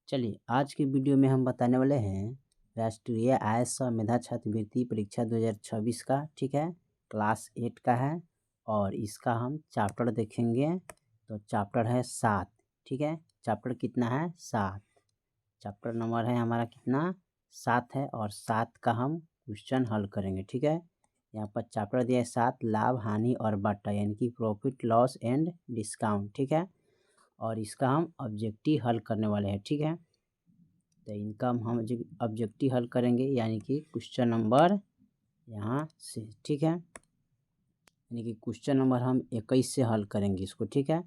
चलिए आज की वीडियो में हम बताने वाले हैं राष्ट्रीय आय सह मेधा छात्रवृत्ति परीक्षा 2026 का। ठीक है, क्लास 8 का है और इसका हम चैप्टर देखेंगे। तो चैप्टर है 7। ठीक है, चैप्टर कितना है? 7। चैप्टर नंबर है हमारा कितना? 7 है और 7 का हम क्वेश्चन हल करेंगे। ठीक है, यहाँ पर चैप्टर दिया है 7, लाभ हानि और बाटा, यानी कि प्रॉफिट लॉस एंड डिस्काउंट। ठीक है, और इसका हम ऑब्जेक्टिव हल करने वाले हैं। ठीक है, तो इनका हम ऑब्जेक्टिव हल करेंगे, यानी कि क्वेश्चन नंबर यहाँ से। ठीक है, यानी कि क्वेश्चन नंबर हम 21 से हल करेंगे इसको। ठीक है,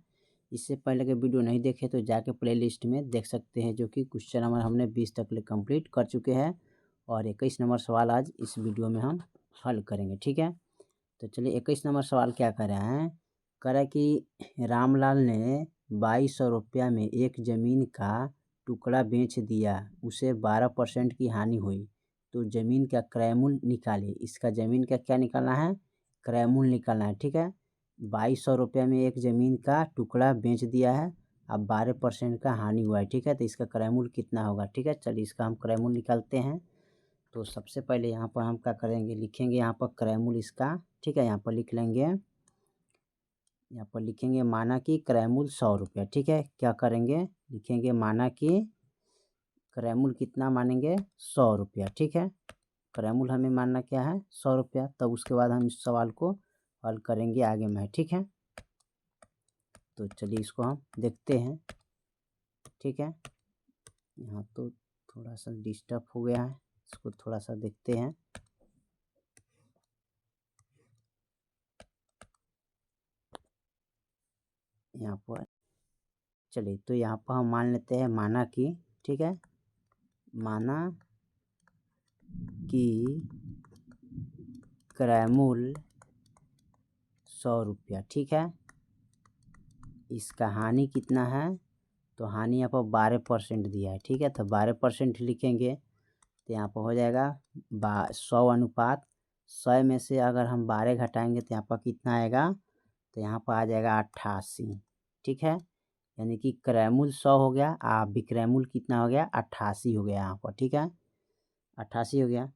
इससे पहले के वीडियो नहीं देखे तो जाके प्लेलिस्ट में देख सकते हैं, जो कि क्वेश्चन नंबर हमने 20 तक ले कंप्लीट कर चुके हैं और 21 नंबर सवाल आज इस वीडियो में हम हल करेंगे। ठीक है, तो चलिए 21 नंबर सवाल क्या कर रहे हैं। कह रहा है कि रामलाल ने 2200 रुपया में एक ज़मीन का टुकड़ा बेच दिया, उसे 12% की हानि हुई, तो ज़मीन का क्रय मूल्य निकालिए। इसका ज़मीन का क्या निकालना है? क्रय मूल्य निकालना है। ठीक है, 2200 रुपया में एक ज़मीन का टुकड़ा बेच दिया है, अब 12% का हानि हुआ है। ठीक है, तो इसका क्रय मूल्य कितना होगा? ठीक है, चलिए इसका हम क्रय मूल्य निकालते हैं। तो सबसे पहले यहाँ पर हम क्या करेंगे, लिखेंगे यहाँ पर क्रय मूल्य इसका। ठीक है, यहाँ पर लिख लेंगे, यहाँ पर लिखेंगे माना कि क्रय मूल्य 100 रुपया। ठीक है, क्या करेंगे, लिखेंगे माना कि क्रय मूल्य कितना मानेंगे? 100 रुपया। ठीक है, क्रय मूल्य हमें मानना क्या है? 100 रुपया। तब उसके बाद हम इस सवाल को हल करेंगे आगे में। ठीक है, तो चलिए इसको हम देखते हैं। ठीक है, यहाँ तो थोड़ा सा डिस्टर्ब हो गया है, इसको थोड़ा सा देखते हैं। यहाँ पर चलिए, तो यहाँ पर हम मान लेते हैं माना कि, ठीक है, माना कि क्रय मूल्य 100 रुपया। ठीक है, इसका हानि कितना है? तो हानि यहाँ पर 12% दिया है। ठीक है, तो 12% लिखेंगे तो यहाँ पर हो जाएगा 100 अनुपात 100 में से अगर हम 12 घटाएंगे तो यहाँ पर कितना आएगा? तो यहाँ पर आ जाएगा 88। ठीक है, यानी कि क्रय मूल्य 100 हो गया, विक्रय मूल्य कितना हो गया? 88 हो गया यहाँ पर। ठीक है, 88 हो गया,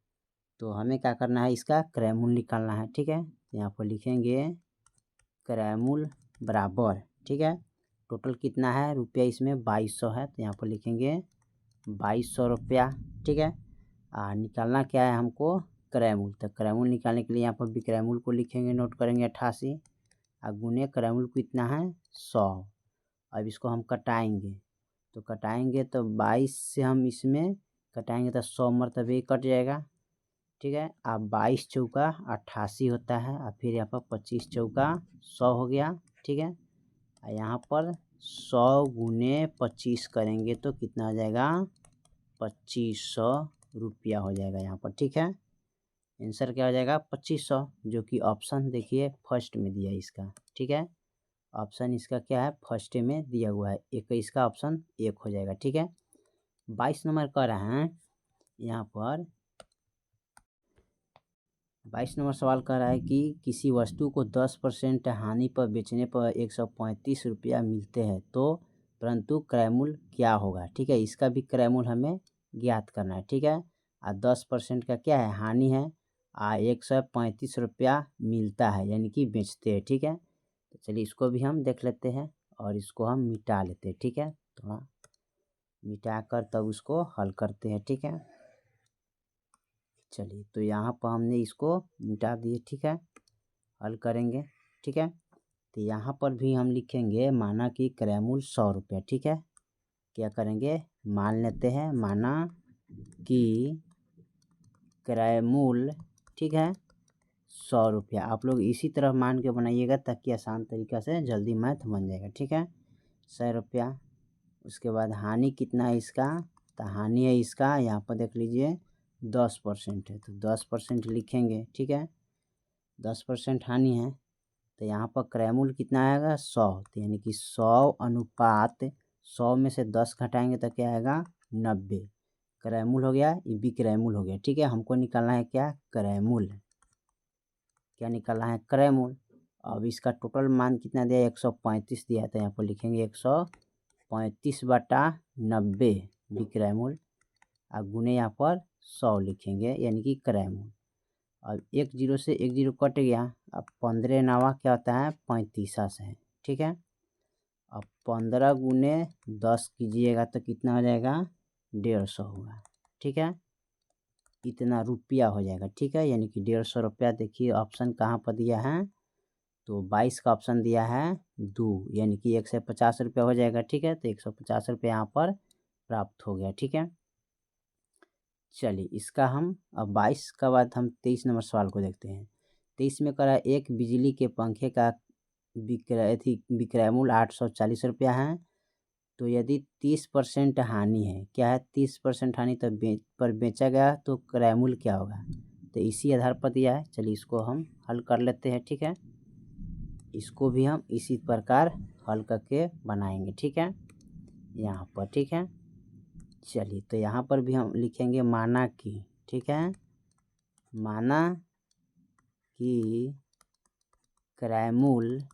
तो हमें क्या करना है? इसका क्रय मूल्य निकालना है। ठीक है, यहाँ पर लिखेंगे क्रय मूल्य बराबर, ठीक है, टोटल कितना है रुपया इसमें? 2200 है, तो यहाँ पर लिखेंगे 2200 रुपया। ठीक है, निकालना क्या है हमको? क्रय मूल्य। तो क्रय मूल्य निकालने के लिए यहाँ पर विक्रय मूल्य को लिखेंगे, नोट करेंगे 88 गुने क्रय मूल्य कितना है? 100। अब इसको हम कटाएंगे, तो कटाएंगे तो 22 से हम इसमें कटाएंगे तो 100 मरतबे कट जाएगा। ठीक है, अब 22 चौका 88 होता है, और फिर यहाँ पर 25 चौका 100 हो गया। ठीक है, यहाँ पर 100 गुने 25 करेंगे तो कितना हो जाएगा? 2500 रुपया हो जाएगा यहाँ पर। ठीक है, आंसर क्या हो जाएगा? 2500, जो कि ऑप्शन देखिए फर्स्ट में दिया है इसका। ठीक है, ऑप्शन इसका क्या है? फर्स्ट में दिया हुआ है, 21 का ऑप्शन 1 हो जाएगा। ठीक है, 22 नंबर कह रहे हैं यहाँ पर, 22 नंबर सवाल कह रहा है कि किसी वस्तु को 10% हानि पर बेचने पर 135 रुपया मिलते हैं, तो परंतु क्रय मूल्य क्या होगा? ठीक है, इसका भी क्रय मूल्य हमें ज्ञात करना है। ठीक है, 10% का क्या है? हानि है, 135 रुपया मिलता है, यानी कि बेचते हैं। ठीक है, तो चलिए इसको भी हम देख लेते हैं और इसको हम मिटा लेते हैं। ठीक है, थोड़ा मिटा कर तब उसको हल करते हैं। ठीक है, चलिए, तो यहाँ पर हमने इसको मिटा दिए। ठीक है, हल करेंगे। ठीक है, तो यहाँ पर भी हम लिखेंगे माना कि क्रय मूल्य 100 रुपया। ठीक है, क्या करेंगे? मान लेते हैं माना कि क्रय मूल्य, ठीक है, 100 रुपया। आप लोग इसी तरह मान के बनाइएगा ताकि आसान तरीक़ा से जल्दी मैथ बन जाएगा। ठीक है, 100 रुपया। उसके बाद हानि कितना है इसका? तो हानि है इसका, यहाँ पर देख लीजिए 10% है, तो 10% लिखेंगे। ठीक है, 10% हानि है, तो यहाँ पर क्रय मूल्य कितना आएगा? 100, तो यानी कि 100 अनुपात 100 में से 10 घटाएंगे तो क्या आएगा? 90। क्रय मूल्य हो गया, ये विक्रय मूल्य हो गया। ठीक है, हमको निकालना है क्या? क्रय मूल्य। क्या निकालना है? क्रय मूल्य। अब इसका टोटल मान कितना दिया? 135 दिया है, तो यहाँ पर लिखेंगे 135/90 विक्रय मूल्य, और गुने यहाँ पर 100 लिखेंगे यानी कि क्रय मूल्य। अब 1 0 से 1 0 कट गया। अब 15 9 क्या होता है 35 है, ठीक है। अब 15 गुने 10 कीजिएगा तो कितना हो जाएगा 150 होगा, ठीक है। इतना रुपया हो जाएगा, ठीक है, यानी कि 150 रुपया। देखिए ऑप्शन कहाँ पर दिया है, तो 22 का ऑप्शन दिया है 2, यानी कि 150 रुपया हो जाएगा, ठीक है। तो 150 रुपया यहाँ पर प्राप्त हो गया, ठीक है। चलिए इसका हम अब 22 का बाद हम 23 नंबर सवाल को देखते हैं। 23 में करा एक बिजली के पंखे का विक्रय मूल्य 840 रुपया है। तो यदि 30% हानि है, क्या है 30% हानि, तो पर बेचा गया तो क्रय मूल्य क्या होगा, तो इसी आधार पर दिया है। चलिए इसको हम हल कर लेते हैं, ठीक है। इसको भी हम इसी प्रकार हल करके बनाएंगे, ठीक है, यहाँ पर, ठीक है। चलिए तो यहाँ पर भी हम लिखेंगे माना कि, ठीक है, माना कि क्रय मूल्य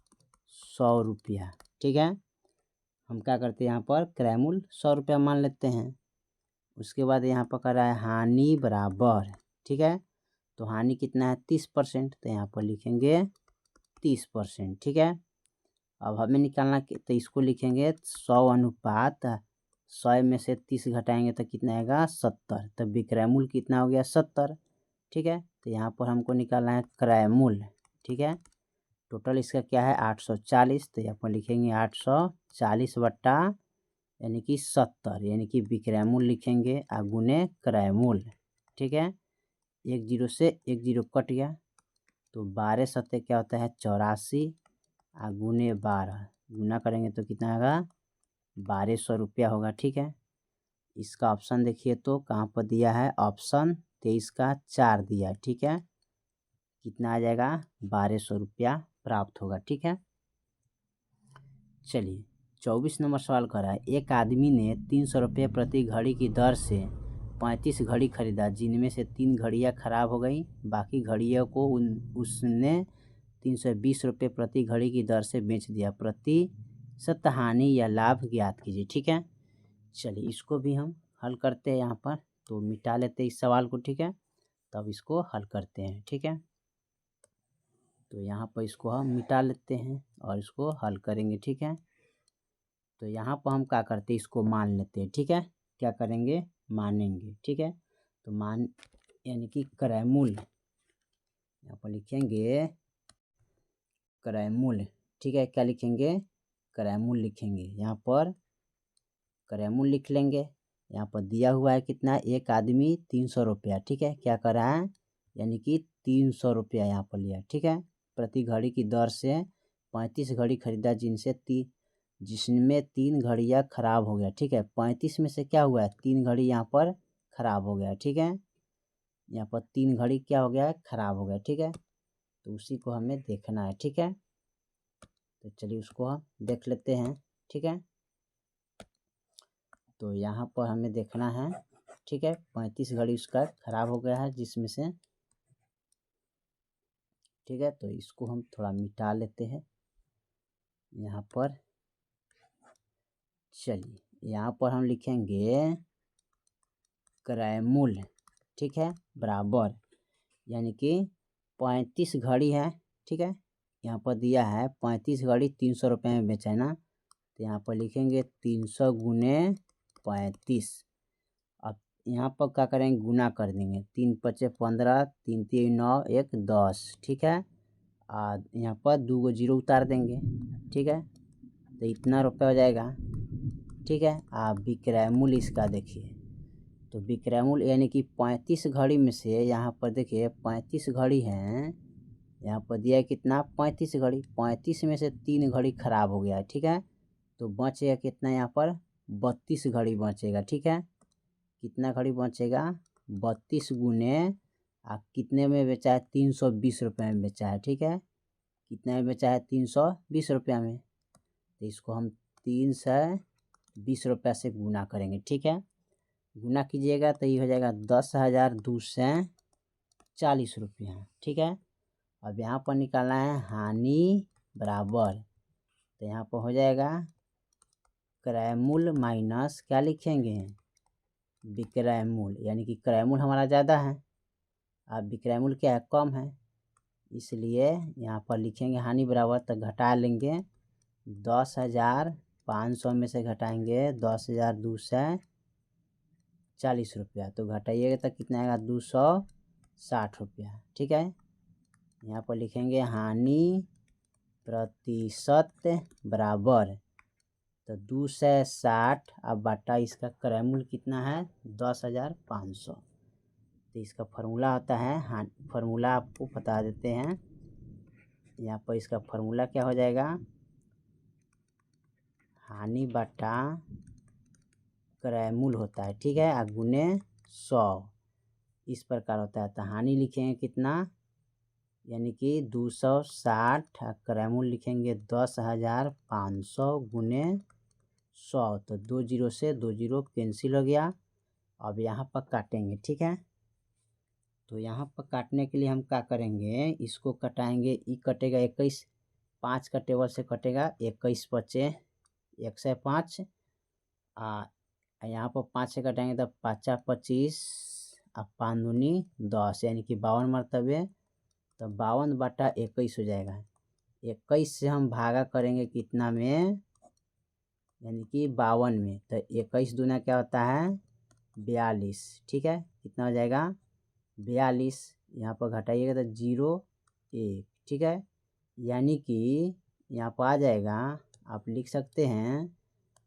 100 रुपया, ठीक है। हम क्या करते हैं यहाँ पर क्रय मूल्य 100 रुपया मान लेते हैं। उसके बाद यहाँ पर कर रहा है हानि बराबर, ठीक है। तो हानि कितना है 30%, तो यहाँ पर लिखेंगे 30%, ठीक है। अब हमें निकालना तो इसको लिखेंगे 100 अनुपात 100 में से 30 घटाएंगे तो कितना आएगा 70। तो विक्रय मूल्य कितना हो गया 70, ठीक है। तो यहाँ पर हमको निकालना है क्रय मूल्य, ठीक है। टोटल इसका क्या है 840, तो यहाँ पर लिखेंगे 840 बट्टा यानी कि 70, यानी कि विक्रय मूल्य लिखेंगे और गुने क्रय मूल्य, ठीक है। 1 0 से 1 0 कट गया, तो 12 सत्ते क्या होता है 84, और गुने 12 गुना करेंगे तो कितना आएगा 1200 रुपया होगा, ठीक है। इसका ऑप्शन देखिए तो कहाँ पर दिया है, ऑप्शन 23 का 4 दिया है, ठीक है। कितना आ जाएगा 1200 रुपया प्राप्त होगा, ठीक है। चलिए 24 नंबर सवाल कर रहा है, एक आदमी ने 300 रुपये प्रति घड़ी की दर से 35 घड़ी खरीदा, जिनमें से 3 घड़ियाँ खराब हो गई। बाकी घड़ियों को उसने 320 रुपये प्रति घड़ी की दर से बेच दिया। प्रतिशत हानि या लाभ ज्ञात कीजिए, ठीक है। चलिए इसको भी हम हल करते हैं यहाँ पर, तो मिटा लेते हैं इस सवाल को, ठीक है। तब इसको हल करते हैं, ठीक है। तो यहाँ पर इसको हम मिटा लेते हैं और इसको हल करेंगे, ठीक है। तो यहाँ पर हम क्या करते हैं, इसको मान लेते हैं, ठीक है। क्या करेंगे मानेंगे, ठीक है। तो मान यानी कि क्रय मूल्य यहाँ पर लिखेंगे क्रय मूल्य, ठीक है। क्या लिखेंगे क्रय मूल्य लिखेंगे, यहाँ पर क्रय मूल्य लिख लेंगे। यहाँ पर दिया हुआ है कितना, एक आदमी 300 रुपया, ठीक है। क्या कर रहा है यानी कि 300 रुपया यहाँ पर लिया, ठीक है। प्रति घड़ी की दर से 35 घड़ी खरीदा, जिसमें 3 घड़ियाँ खराब हो गया, ठीक है। 35 में से क्या हुआ है 3 घड़ी यहाँ पर खराब हो गया, ठीक है। यहाँ पर 3 घड़ी क्या हो गया है खराब हो गया, ठीक है। तो उसी को हमें देखना है, ठीक है। तो चलिए उसको हम देख लेते हैं, ठीक है। तो यहाँ पर हमें देखना है, ठीक है। 35 घड़ी उसका खराब हो गया है जिसमें से, ठीक है। तो इसको हम थोड़ा मिटा लेते हैं यहाँ पर। चलिए यहाँ पर हम लिखेंगे क्रय मूल्य, ठीक है, बराबर यानी कि 35 घड़ी है, ठीक है। यहाँ पर दिया है 35 घड़ी 300 रुपये में बेचा है ना, तो यहाँ पर लिखेंगे 300 गुने 35। अब यहाँ पर क्या करेंगे गुना कर देंगे, 3 5 15, 3 3 9 1 10, ठीक है। और यहाँ पर 2 गो 0 उतार देंगे, ठीक है। तो इतना रुपया हो जाएगा, ठीक है। आप विक्रय मूल्य इसका देखिए, तो विक्रय मूल्य यानी कि 35 घड़ी में से यहाँ पर देखिए 35 घड़ी हैं, यहाँ पर दिया है कितना 35 घड़ी, 35 में से 3 घड़ी खराब हो गया है, ठीक है। तो बचेगा कितना यहाँ पर 32 घड़ी बचेगा, ठीक है। कितना घड़ी बचेगा 32 गुने कितने में बेचा है 320 रुपये में बेचा है, ठीक है। कितना में बेचा है 320 रुपया में, तो इसको हम 320 रुपया से गुना करेंगे, ठीक है। गुना कीजिएगा तो ये हो जाएगा 10,240 रुपया, ठीक है। अब यहाँ पर निकालना है हानि बराबर, तो यहाँ पर हो जाएगा क्रय मूल्य माइनस क्या लिखेंगे विक्रय मूल्य, यानी कि क्रय मूल्य हमारा ज़्यादा है, अब विक्रय मूल्य क्या है, कम है, इसलिए यहाँ पर लिखेंगे हानि बराबर, तो घटा लेंगे 10,500 में से घटाएंगे 10,240 रुपया, तो घटाइएगा तो कितना आएगा, 260 रुपया। ठीक है, यहाँ पर लिखेंगे हानि प्रतिशत बराबर, तो 260 अब बटा इसका क्रय मूल्य कितना है, 10,500। तो इसका फार्मूला होता है, हाँ फार्मूला आपको बता देते हैं, यहाँ पर इसका फार्मूला क्या हो जाएगा, हानि बटा क्रय मूल्य होता है। ठीक है, गुने 100 इस प्रकार होता है। तो हानि लिखेंगे कितना, यानी कि 260, क्रय मूल्य लिखेंगे 10,500 गुने 100, तो 2 जीरो से 2 जीरो कैंसिल हो गया। अब यहाँ पर काटेंगे। ठीक है, तो यहाँ पर काटने के लिए हम क्या करेंगे, इसको कटाएंगे, ई कटेगा 21, 5 का टेबल से कटेगा, 21 बचे 105, यहाँ पर 5 से कटाएंगे तो 5 25, अब 5 दूनी 10, यानी कि 52 मरतबे, तो 52 बटा 21 हो जाएगा। 21 से हम भागा करेंगे कितना में, यानी कि 52 में, तो 21 दूना क्या होता है, 42। ठीक है, कितना हो जाएगा, 42, यहाँ पर घटाइएगा तो 0 1। ठीक है, यानी कि यहाँ पर आ जाएगा, आप लिख सकते हैं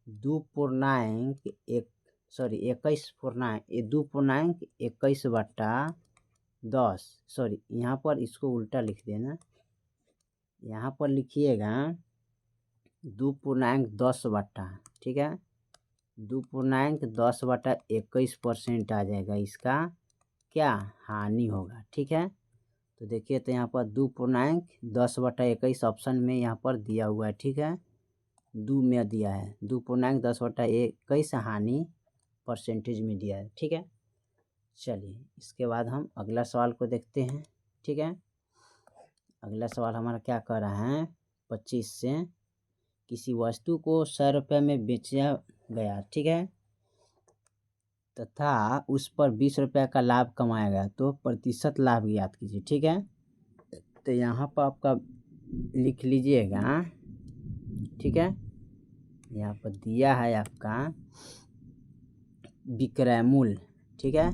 2.21 बटा 10, सॉरी यहाँ पर इसको उल्टा लिख देना, यहाँ पर लिखिएगा 2.10 बटा, ठीक है, 2.10 बटा 21% आ जाएगा, इसका क्या हानि होगा। ठीक है, तो देखिए, तो यहाँ पर 2.10 बटा 21 ऑप्शन में यहाँ पर दिया हुआ है। ठीक है, 2 में दिया है, 2.10 बटा 21 हानि परसेंटेज में दिया है। ठीक है, चलिए इसके बाद हम अगला सवाल को देखते हैं। ठीक है, अगला सवाल हमारा क्या कर रहा है, 25 से किसी वस्तु को 100 रुपये में बेचा गया, ठीक है, तथा उस पर 20 रुपये का लाभ कमाया गया, तो प्रतिशत लाभ ज्ञात कीजिए। ठीक है, तो यहाँ पर आपका लिख लीजिएगा। ठीक है, यहाँ पर दिया है आपका विक्रय मूल्य। ठीक है,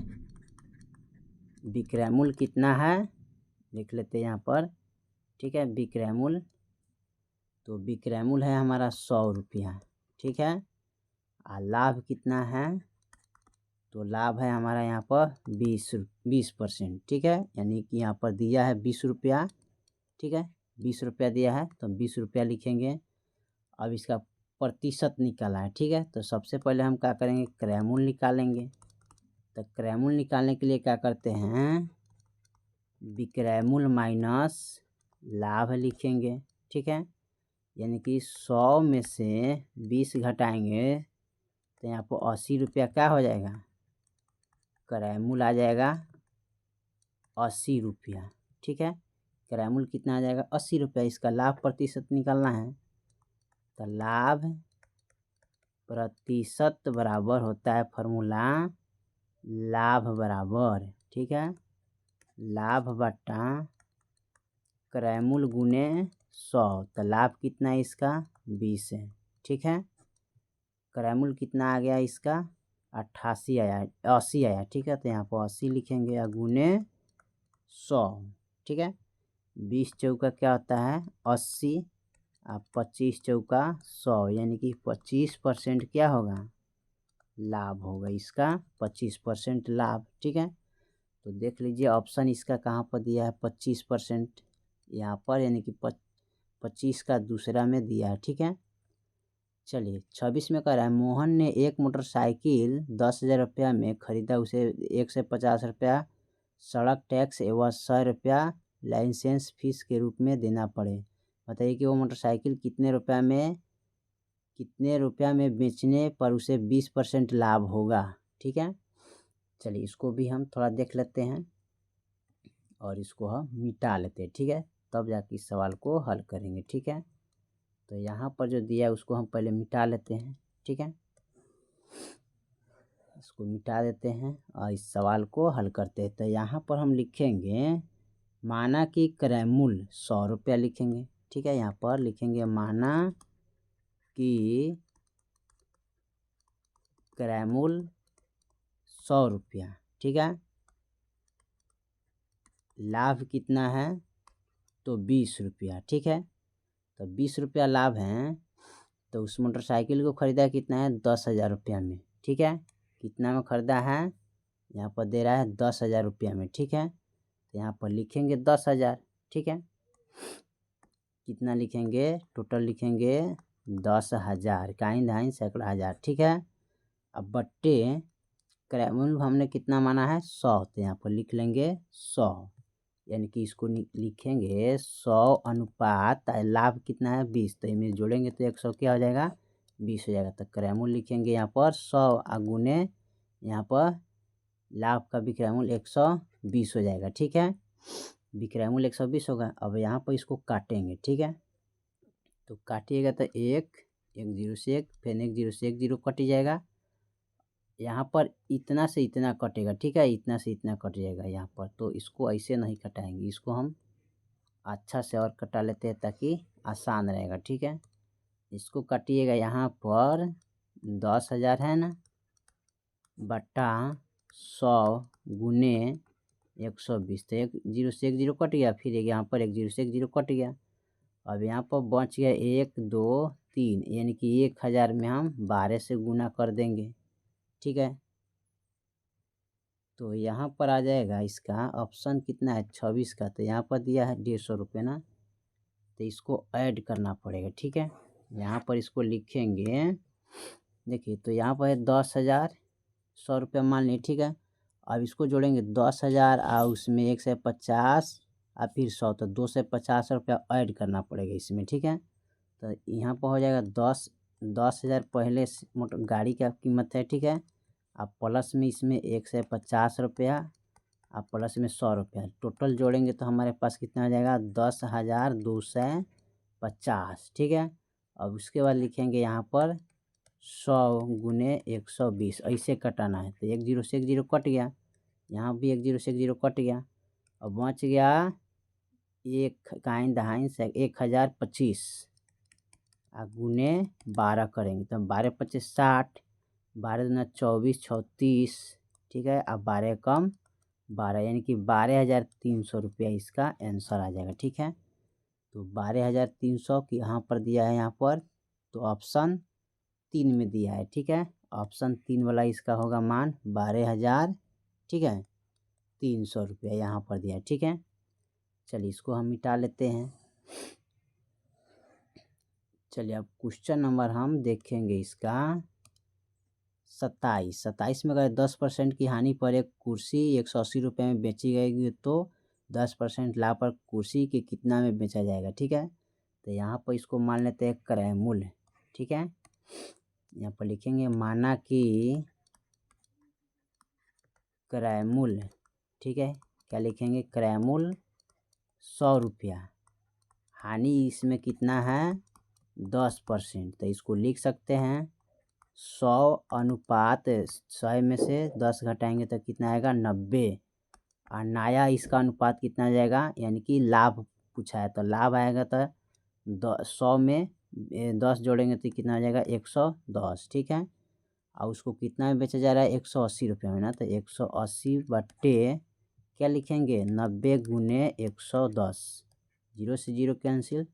विक्रय मूल्य कितना है, लिख लेते हैं यहाँ पर। ठीक है, विक्रय मूल्य, तो विक्रय मूल्य है हमारा 100 रुपया। ठीक है, और लाभ कितना है, तो लाभ है हमारा यहाँ पर 20%। ठीक है, यानी कि यहाँ पर दिया है 20 रुपया। ठीक है, 20 रुपया दिया है, तो 20 रुपया लिखेंगे। अब इसका प्रतिशत निकाला है। ठीक है, तो सबसे पहले हम क्या करेंगे, क्रय मूल्य निकालेंगे। तो क्रय मूल्य निकालने के लिए क्या करते हैं, विक्रय मूल्य माइनस लाभ लिखेंगे। ठीक है, यानी कि 100 में से 20 घटाएंगे तो यहाँ पर 80 रुपया क्या हो जाएगा, क्रय मूल्य आ जाएगा 80 रुपया। ठीक है, क्रय मूल्य कितना आ जाएगा, 80 रुपया। इसका लाभ प्रतिशत निकालना है, तो लाभ प्रतिशत बराबर होता है फार्मूला, लाभ बराबर, ठीक है, लाभ बटा क्रय मूल्य गुने 100, तो लाभ कितना है इसका, 20 है। ठीक है, क्रय मूल्य कितना आ गया इसका, 88 आया, 80 आया। ठीक है, तो यहाँ पर 80 लिखेंगे या गुने 100। ठीक है, 20 चौका क्या होता है 80, अब 25 चौका 100, यानी कि 25% क्या होगा, लाभ होगा, इसका 25% लाभ। ठीक है, तो देख लीजिए ऑप्शन इसका कहाँ पर दिया है, 25% यहाँ पर, यानी कि 25 का दूसरा में दिया है। ठीक है, चलिए 26 में कह रहा है, मोहन ने एक मोटरसाइकिल 10,000 रुपया में खरीदा, उसे 150 रुपया सड़क टैक्स एवं 100 रुपया लाइसेंस फीस के रूप में देना पड़े। बताइए कि वो मोटरसाइकिल कितने रुपया में बेचने पर उसे 20% लाभ होगा। ठीक है, चलिए इसको भी हम थोड़ा देख लेते हैं और इसको हम मिटा लेते हैं। ठीक है, तब जाके इस सवाल को हल करेंगे। ठीक है, तो यहाँ पर जो दिया है उसको हम पहले मिटा लेते हैं। ठीक है, इसको मिटा देते हैं और इस सवाल को हल करते हैं। तो यहाँ पर हम लिखेंगे माना कि क्रय मूल्य 100 रुपया लिखेंगे, ठीक है। यहाँ पर लिखेंगे माना कि क्रय मूल्य 100 रुपया, ठीक है। लाभ कितना है तो 20 रुपया, ठीक है। तो 20 रुपया लाभ है, तो उस मोटरसाइकिल को ख़रीदा कितना है 10,000 रुपया में, ठीक है। कितना में ख़रीदा है, यहाँ पर दे रहा है 10,000 रुपया में, ठीक है। तो यहाँ पर लिखेंगे 10,000, ठीक है। कितना लिखेंगे, टोटल लिखेंगे 10,000, काइन धाइन सैकड़ा हज़ार, ठीक है। अब बट्टे क्रय मूल्य हमने कितना माना है 100, तो यहाँ पर लिख लेंगे 100, यानी कि इसको लिखेंगे 100 अनुपात लाभ कितना है 20, तो इनमें जोड़ेंगे तो 100 क्या हो जाएगा 20 हो जाएगा। तो क्रय मूल्य लिखेंगे यहाँ पर 100 गुने यहाँ पर लाभ का विक्रय मूल्य 120 हो जाएगा, ठीक है। विक्रय मूल्य 120 होगा। अब यहाँ पर इसको काटेंगे, ठीक है। तो काटिएगा तो एक जीरो से एक, फिर एक जीरो से एक जीरो कट जाएगा। यहाँ पर इतना से इतना कटेगा, ठीक है। इतना से इतना कट जाएगा यहाँ पर, तो इसको ऐसे नहीं कटाएंगे, इसको हम अच्छा से और कटा लेते हैं ताकि आसान रहेगा, ठीक है। इसको काटिएगा यहाँ पर 10,000 है ना, बटा 100 गुने 120, तो एक जीरो से एक जीरो कट गया, फिर यहाँ पर एक जीरो से एक जीरो कट गया। अब यहाँ पर बच गया 1 2 3, यानी कि 1,000 में हम 12 से गुना कर देंगे, ठीक है। तो यहाँ पर आ जाएगा इसका ऑप्शन कितना है 26 का, तो यहाँ पर दिया है 150 रुपये ना, तो इसको ऐड करना पड़ेगा, ठीक है। यहाँ पर इसको लिखेंगे, देखिए तो यहाँ पर है 10,000 100 रुपया मान ली, ठीक है। अब इसको जोड़ेंगे 10,000 और उसमें 1 से 50 और फिर 100, तो 2 से 50 रुपया ऐड करना पड़ेगा इसमें, ठीक है। तो यहाँ पर हो जाएगा 10,000 पहले मोटर गाड़ी का कीमत है, ठीक है। अब प्लस में इसमें 1 से 50 रुपया और प्लस में 100 रुपया, टोटल जोड़ेंगे तो हमारे पास कितना हो जाएगा 10,250, ठीक है। अब उसके बाद लिखेंगे यहाँ पर 100 गुने 120, ऐसे कटाना है। तो एक जीरो से एक जीरो कट गया, यहाँ भी एक जीरो से एक जीरो कट गया। अब बच गया एक काइन दहाइन से 1,025 गुने 12 करेंगे, तो 12 25 60, 12 दूना 24 34, ठीक है। अब 12 कम 12, यानी कि 12,300 रुपया इसका आंसर आ जाएगा, ठीक है। तो 12,300 की यहाँ पर दिया है, यहाँ पर तो ऑप्शन 3 में दिया है, ठीक है। ऑप्शन 3 वाला इसका होगा मान 12,000, ठीक है, 300 रुपया यहाँ पर दिया है, ठीक है। चलिए इसको हम मिटा लेते हैं। चलिए अब क्वेश्चन नंबर हम देखेंगे इसका 27 में अगर 10% की हानि पर एक कुर्सी 180 रुपये में बेची गई तो 10% लाभ पर कुर्सी के कितना में बेचा जाएगा, ठीक है। तो यहाँ पर इसको मान लेते हैं क्रय मूल्य, ठीक है। यहाँ पर लिखेंगे माना कि क्रय मूल्य, ठीक है। क्या लिखेंगे, क्रय मूल्य 100 रुपया, हानि इसमें कितना है 10%, तो इसको लिख सकते हैं 100 अनुपात 100 में से 10 घटाएंगे तो कितना आएगा 90, और नया इसका अनुपात कितना आ जाएगा, यानी कि लाभ पूछा है तो लाभ आएगा तो 100 में 10 जोड़ेंगे तो कितना आ जाएगा 110, ठीक है। और उसको कितना में बेचा जा रहा है 180 रुपये में ना, तो 180 बट्टे क्या लिखेंगे 90 गुने 110, जीरो से जीरो कैंसिल,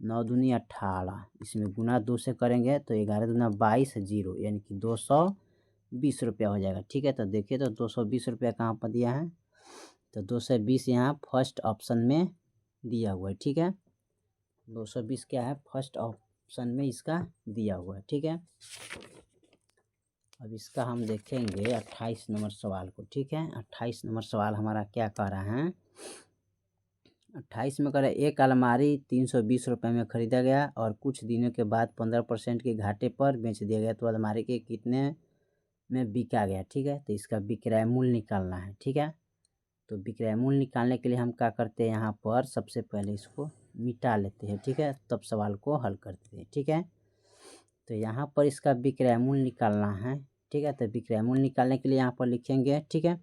9 दूनी 18, इसमें गुना 2 से करेंगे तो 11 दूना 22 जीरो, यानी कि 220 रुपया हो जाएगा, ठीक है। तो देखिए तो 220 रुपया कहाँ पर दिया है, तो 220 यहाँ फर्स्ट ऑप्शन में दिया हुआ है, ठीक है। 220 क्या है फर्स्ट ऑप्शन में इसका दिया हुआ है, ठीक है। अब इसका हम देखेंगे 28 नंबर सवाल को, ठीक है। 28 नंबर सवाल हमारा क्या कह रहा है, 28 में कह रहा है एक अलमारी 320 रुपये में ख़रीदा गया और कुछ दिनों के बाद 15% के घाटे पर बेच दिया गया, तो अलमारी के कितने में बिका गया, ठीक है। तो इसका विक्रय मूल्य निकालना है, ठीक है। तो विक्रय मूल्य निकालने के लिए हम क्या करते हैं, यहाँ पर सबसे पहले इसको मिटा लेते हैं, ठीक है, तब सवाल को हल करते हैं, ठीक है। तो यहाँ पर इसका विक्रय मूल्य निकालना है, ठीक है। तो विक्रय मूल्य निकालने के लिए यहाँ पर लिखेंगे, ठीक है,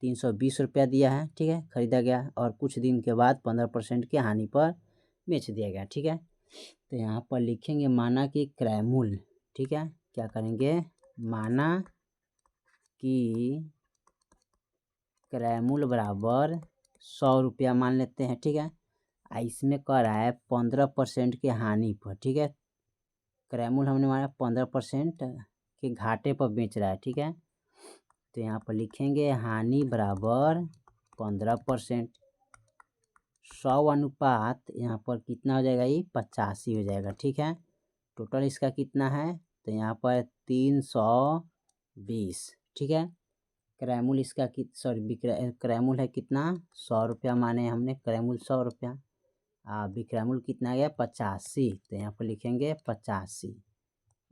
320 रुपया दिया है, ठीक है, खरीदा गया और कुछ दिन के बाद 15% की हानि पर बेच दिया गया, ठीक है। तो यहाँ पर लिखेंगे माना कि क्रय मूल्य, ठीक है, क्या करेंगे, माना कि क्रय मूल्य बराबर 100 रुपया मान लेते हैं, ठीक है। इसमें कह रहा है 15% की हानि पर, ठीक है, क्रय मूल्य हमने माना 15% के घाटे पर बेच रहा है, ठीक है। तो यहाँ पर लिखेंगे हानि बराबर 15%, 100 अनुपात यहाँ पर कितना हो जाएगा, ये 85 हो जाएगा, ठीक है। टोटल इसका कितना है, तो यहाँ पर 320, ठीक है। क्रय मूल्य इसका सॉरी क्रय मूल्य है कितना, 100 रुपया माने हमने, क्रय मूल्य 100 रुपया, विक्रय मूल्य कितना आ गया 85, तो यहाँ पर लिखेंगे 85,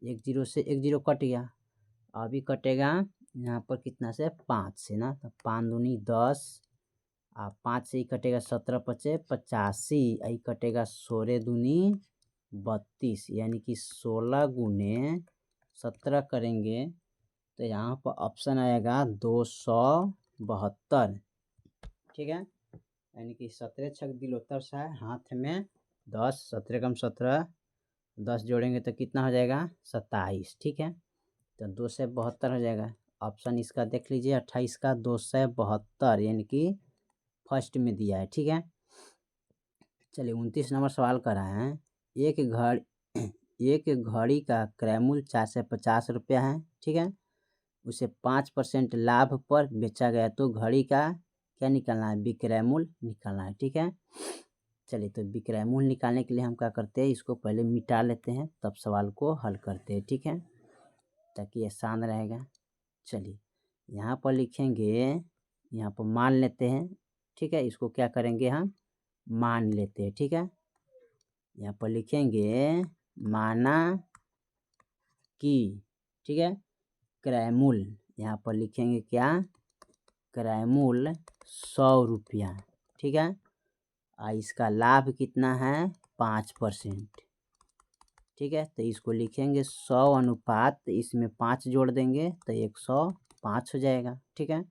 1 जीरो से 1 जीरो कट गया, अभी कटेगा यहाँ पर कितना से 5 से ना, तो 5 दूनी 10, 5 से ही कटेगा 17 पचे 85, यही कटेगा 16 दूनी 32, यानी कि 16 गुने 17 करेंगे तो यहाँ पर ऑप्शन आएगा 272, ठीक है। यानी कि 17 छक दिलोत्तर सा है, हाथ में 10, 17 कम 17, 10 जोड़ेंगे तो कितना हो जाएगा 27, ठीक है। तो 272 हो जाएगा, ऑप्शन इसका देख लीजिए 28 का 272, यानी कि फर्स्ट में दिया है, ठीक है। चलिए 29 नंबर सवाल कर रहे हैं, एक घड़ी का क्रय मूल्य 450 रुपया है, ठीक है, उसे 5% लाभ पर बेचा गया, तो घड़ी का क्या निकालना है, विक्रय मूल्य निकालना है, ठीक है। चलिए तो विक्रय मूल्य निकालने के लिए हम क्या करते हैं, इसको पहले मिटा लेते हैं तब सवाल को हल करते हैं, ठीक है, ताकि आसान रहेगा। चलिए यहाँ पर लिखेंगे, यहाँ पर मान लेते हैं, ठीक है, इसको क्या करेंगे हम मान लेते हैं, ठीक है। यहाँ पर लिखेंगे माना कि, ठीक है, क्रय मूल्य, यहाँ पर लिखेंगे क्या, क्रय मूल्य 100 रुपया, ठीक है, इसका लाभ कितना है 5%, ठीक है। तो इसको लिखेंगे 100 अनुपात, इसमें 5 जोड़ देंगे तो 105 हो जाएगा, ठीक है।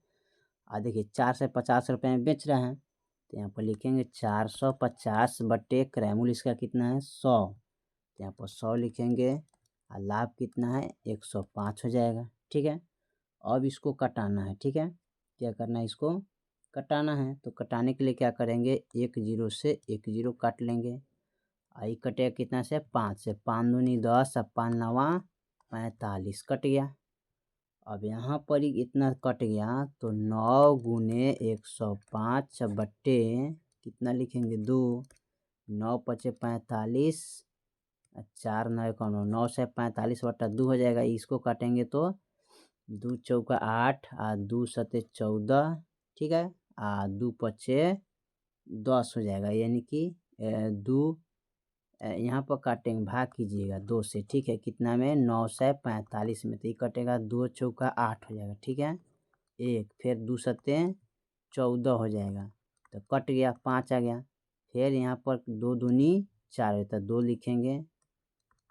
देखिए 4 से 50 रुपये में बेच रहे हैं, तो यहाँ पर लिखेंगे 450 बटे क्रय मूल्य इसका कितना है 100, तो यहाँ पर 100 लिखेंगे और लाभ कितना है 105 हो जाएगा, ठीक है। अब इसको कटाना है, ठीक है, क्या करना है, इसको कटाना है, तो कटाने के लिए क्या करेंगे, 1 जीरो से 1 जीरो काट लेंगे, आई कटेगा कितना से 5 से, 5 दूनी 10, 5 नवा 45 कट गया। अब यहाँ पर ही इतना कट गया तो 9 गुने 105 बट्टे कितना लिखेंगे 2, 9 पचे 45, 4 9 का 9 से 45 बट्टा 2 हो जाएगा, इसको काटेंगे तो 2 चौका 8 2 सते 14, ठीक है, 2 पचे 10 हो जाएगा, यानी कि 2 यहाँ पर काटेंगे, भाग कीजिएगा 2 से, ठीक है, कितना में 9 से 45 में, तो ये कटेगा 2 चौका 8 हो जाएगा, ठीक है, 1 फिर 2 सते 14 हो जाएगा, तो कट गया 5 आ गया, फिर यहाँ पर 2 दूनी 4 है तो 2 लिखेंगे,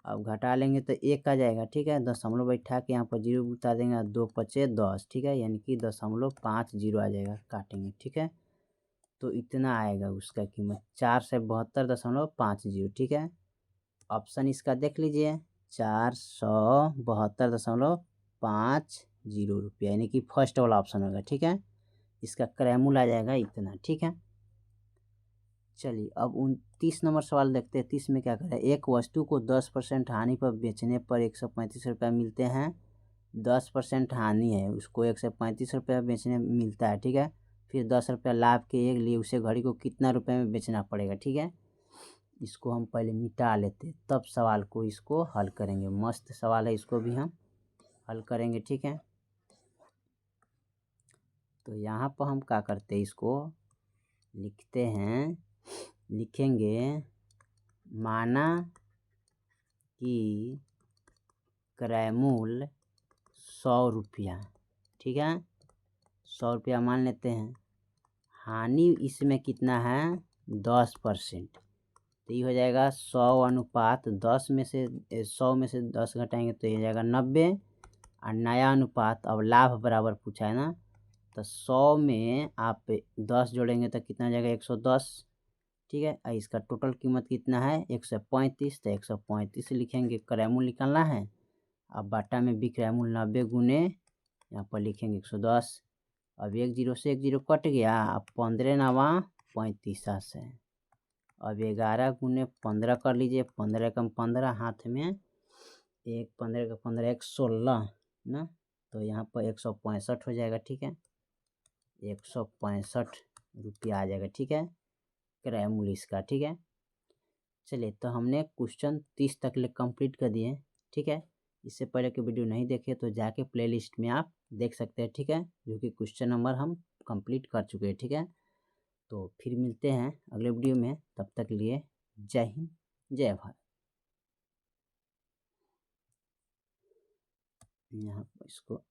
अब घटा लेंगे तो 1 आ जाएगा, ठीक है, दशमलव बैठा के यहाँ पर 0 बता देंगे, 2 पचे 10, ठीक है, यानी कि 0.50 आ जाएगा, काटेंगे, ठीक है। तो इतना आएगा उसका कीमत 4 से 72.50, ठीक है। ऑप्शन इसका देख लीजिए 472.50 रुपया, यानी कि फर्स्ट वाला ऑप्शन होगा, ठीक है, इसका क्रय मूल्य आ जाएगा इतना, ठीक है। चलिए अब 29 नंबर सवाल देखते हैं, 30 में क्या कर रहा है, एक वस्तु को 10% हानि पर बेचने पर 135 रुपया मिलते हैं, 10% हानि है, उसको 135 रुपया बेचने मिलता है, ठीक है, फिर 10 रुपया लाभ के लिए उसे घड़ी को कितना रुपये में बेचना पड़ेगा, ठीक है। इसको हम पहले मिटा लेते तब सवाल को इसको हल करेंगे, मस्त सवाल है, इसको भी हम हल करेंगे, ठीक है। तो यहाँ पर हम क्या करते हैं, इसको लिखते हैं, लिखेंगे माना कि क्रय मूल्य 100 रुपया, ठीक है, 100 रुपया मान लेते हैं, हानि इसमें कितना है 10%, तो ये हो जाएगा 100 अनुपात 10 में से 100 में से 10 घटाएंगे तो ये हो जाएगा 90, और नया अनुपात अब लाभ बराबर पूछा है ना, तो 100 में आप 10 जोड़ेंगे तो कितना जाएगा 110, ठीक है। और इसका टोटल कीमत कितना है 135, तो 135 लिखेंगे, क्रय मूल्य निकालना है। अब बाटा में विक्रय मूल्य 90 गुने यहाँ पर लिखेंगे 110। अब 1 जीरो से 1 जीरो कट गया, अब 15 नवा 35 है। अब 11 गुने 15 कर लीजिए, 15 कम 15 हाथ में 1, 15 का 15 1 16 ना, तो यहाँ पर 165 हो जाएगा, ठीक है। 165 रुपया आ जाएगा, ठीक है, क्रय मूल्य इसका, ठीक है। चलिए, तो हमने क्वेश्चन 30 तक ले कंप्लीट कर दिए, ठीक है। इससे पहले के वीडियो नहीं देखे तो जाके प्लेलिस्ट में आप देख सकते हैं, ठीक है, जो कि क्वेश्चन नंबर हम कंप्लीट कर चुके हैं, ठीक है। तो फिर मिलते हैं अगले वीडियो में, तब तक के लिए जय हिंद, जय भारत। यहाँ पर इसको